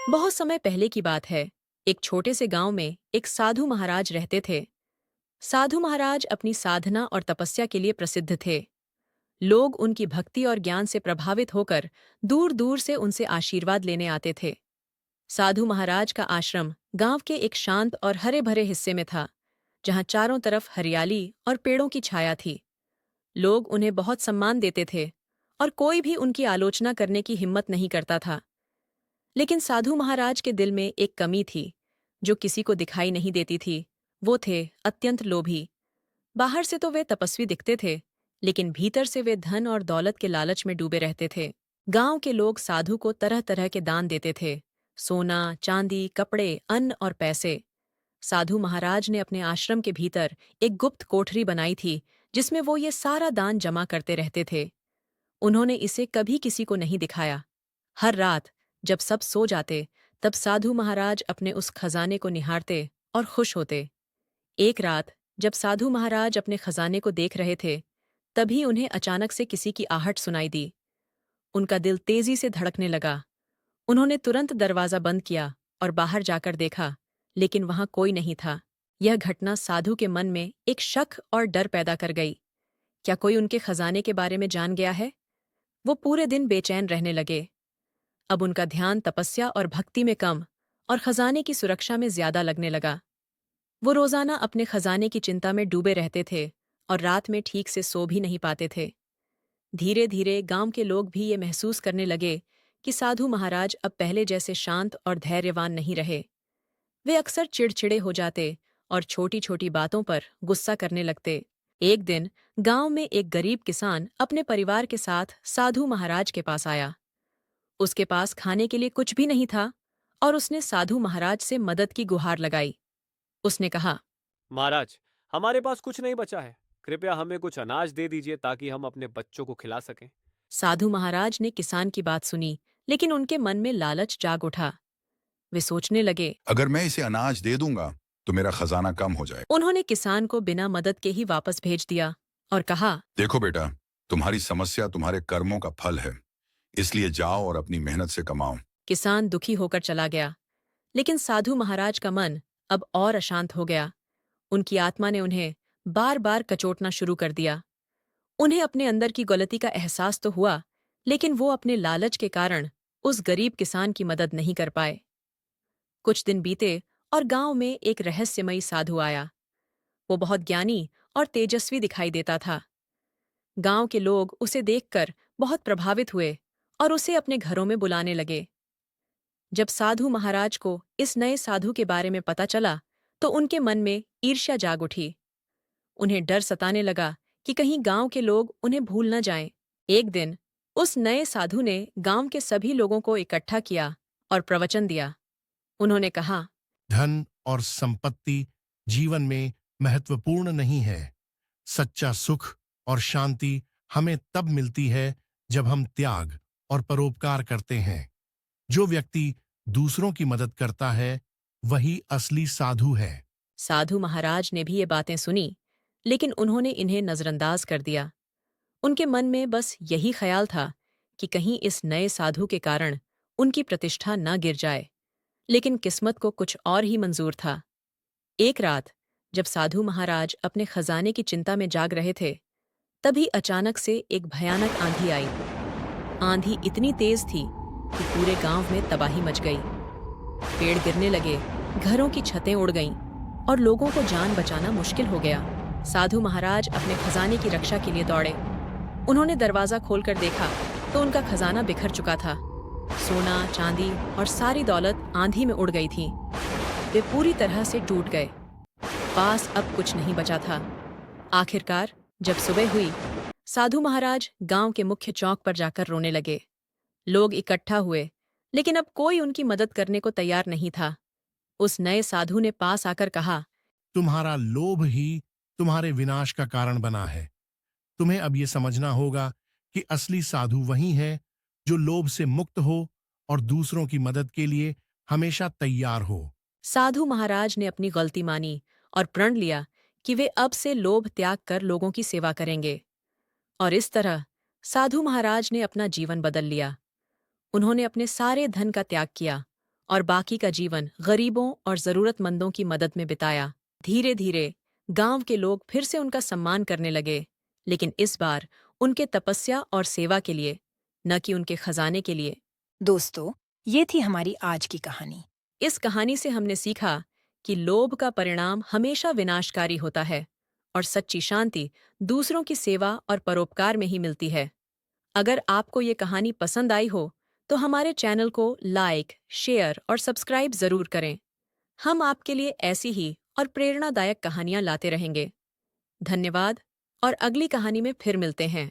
बहुत समय पहले की बात है। एक छोटे से गांव में एक साधु महाराज रहते थे। साधु महाराज अपनी साधना और तपस्या के लिए प्रसिद्ध थे। लोग उनकी भक्ति और ज्ञान से प्रभावित होकर दूर दूर से उनसे आशीर्वाद लेने आते थे। साधु महाराज का आश्रम गांव के एक शांत और हरे भरे हिस्से में था, जहां चारों तरफ हरियाली और पेड़ों की छाया थी। लोग उन्हें बहुत सम्मान देते थे और कोई भी उनकी आलोचना करने की हिम्मत नहीं करता था। लेकिन साधु महाराज के दिल में एक कमी थी, जो किसी को दिखाई नहीं देती थी। वो थे अत्यंत लोभी। बाहर से तो वे तपस्वी दिखते थे, लेकिन भीतर से वे धन और दौलत के लालच में डूबे रहते थे। गांव के लोग साधु को तरह तरह के दान देते थे: सोना, चांदी, कपड़े, अन्न और पैसे। साधु महाराज ने अपने आश्रम के भीतर एक गुप्त कोठरी बनाई थी, जिसमें वो ये सारा दान जमा करते रहते थे। उन्होंने इसे कभी किसी को नहीं दिखाया। हर रात जब सब सो जाते, तब साधु महाराज अपने उस खजाने को निहारते और खुश होते। एक रात जब साधु महाराज अपने खजाने को देख रहे थे, तभी उन्हें अचानक से किसी की आहट सुनाई दी। उनका दिल तेजी से धड़कने लगा। उन्होंने तुरंत दरवाजा बंद किया और बाहर जाकर देखा, लेकिन वहां कोई नहीं था। यह घटना साधु के मन में एक शक और डर पैदा कर गई। क्या कोई उनके खजाने के बारे में जान गया है? वो पूरे दिन बेचैन रहने लगे। अब उनका ध्यान तपस्या और भक्ति में कम और खजाने की सुरक्षा में ज्यादा लगने लगा। वो रोजाना अपने खजाने की चिंता में डूबे रहते थे और रात में ठीक से सो भी नहीं पाते थे। धीरे धीरे गांव के लोग भी ये महसूस करने लगे कि साधु महाराज अब पहले जैसे शांत और धैर्यवान नहीं रहे। वे अक्सर चिड़चिड़े हो जाते और छोटी छोटी बातों पर गुस्सा करने लगते। एक दिन गांव में एक गरीब किसान अपने परिवार के साथ साधु महाराज के पास आया। उसके पास खाने के लिए कुछ भी नहीं था और उसने साधु महाराज से मदद की गुहार लगाई। उसने कहा, महाराज, हमारे पास कुछ नहीं बचा है। कृपया हमें कुछ अनाज दे दीजिए ताकि हम अपने बच्चों को खिला सकें। साधु महाराज ने किसान की बात सुनी, लेकिन उनके मन में लालच जाग उठा। वे सोचने लगे। अगर मैं इसे अनाज दे दूंगा तो मेरा खजाना कम हो जाएगा। उन्होंने किसान को बिना मदद के ही वापस भेज दिया और कहा, देखो बेटा, तुम्हारी समस्या तुम्हारे कर्मों का फल है, इसलिए जाओ और अपनी मेहनत से कमाओ। किसान दुखी होकर चला गया। लेकिन साधु महाराज का मन अब और अशांत हो गया। उनकी आत्मा ने उन्हें बार बार कचोटना शुरू कर दिया। उन्हें अपने अंदर की गलती का एहसास तो हुआ, लेकिन वो अपने लालच के कारण उस गरीब किसान की मदद नहीं कर पाए। कुछ दिन बीते और गांव में एक रहस्यमयी साधु आया। वो बहुत ज्ञानी और तेजस्वी दिखाई देता था। गांव के लोग उसे देखकर बहुत प्रभावित हुए और उसे अपने घरों में बुलाने लगे। जब साधु महाराज को इस नए साधु के बारे में पता चला, तो उनके मन में ईर्ष्या जाग उठी। उन्हें डर सताने लगा कि कहीं गांव के लोग उन्हें भूल न जाएं। एक दिन उस नए साधु ने गांव के सभी लोगों को इकट्ठा किया और प्रवचन दिया। उन्होंने कहा, धन और संपत्ति जीवन में महत्वपूर्ण नहीं है। सच्चा सुख और शांति हमें तब मिलती है जब हम त्याग और परोपकार करते हैं। जो व्यक्ति दूसरों की मदद करता है, वही असली साधु है। साधु महाराज ने भी ये बातें सुनी, लेकिन उन्होंने इन्हें नजरअंदाज कर दिया। उनके मन में बस यही ख्याल था कि कहीं इस नए साधु के कारण उनकी प्रतिष्ठा न गिर जाए। लेकिन किस्मत को कुछ और ही मंजूर था। एक रात जब साधु महाराज अपने खजाने की चिंता में जाग रहे थे, तभी अचानक से एक भयानक आंधी आई। आंधी इतनी तेज थी कि पूरे गांव में तबाही मच गई। पेड़ गिरने लगे, घरों की छतें उड़ गईं और लोगों को जान बचाना मुश्किल हो गया। साधु महाराज अपने खजाने की रक्षा के लिए दौड़े। उन्होंने दरवाजा खोलकर देखा तो उनका खजाना बिखर चुका था। सोना, चांदी और सारी दौलत आंधी में उड़ गई थी। वे पूरी तरह से टूट गए। पास अब कुछ नहीं बचा था। आखिरकार जब सुबह हुई, साधु महाराज गांव के मुख्य चौक पर जाकर रोने लगे। लोग इकट्ठा हुए, लेकिन अब कोई उनकी मदद करने को तैयार नहीं था। उस नए साधु ने पास आकर कहा, तुम्हारा लोभ ही तुम्हारे विनाश का कारण बना है। तुम्हें अब ये समझना होगा कि असली साधु वही है जो लोभ से मुक्त हो और दूसरों की मदद के लिए हमेशा तैयार हो। साधु महाराज ने अपनी गलती मानी और प्रण लिया कि वे अब से लोभ त्याग कर लोगों की सेवा करेंगे। और इस तरह साधु महाराज ने अपना जीवन बदल लिया। उन्होंने अपने सारे धन का त्याग किया और बाकी का जीवन गरीबों और जरूरतमंदों की मदद में बिताया। धीरे धीरे गांव के लोग फिर से उनका सम्मान करने लगे, लेकिन इस बार उनके तपस्या और सेवा के लिए, न कि उनके खजाने के लिए। दोस्तों, ये थी हमारी आज की कहानी। इस कहानी से हमने सीखा कि लोभ का परिणाम हमेशा विनाशकारी होता है और सच्ची शांति दूसरों की सेवा और परोपकार में ही मिलती है। अगर आपको ये कहानी पसंद आई हो तो हमारे चैनल को लाइक, शेयर और सब्सक्राइब जरूर करें। हम आपके लिए ऐसी ही और प्रेरणादायक कहानियां लाते रहेंगे। धन्यवाद और अगली कहानी में फिर मिलते हैं।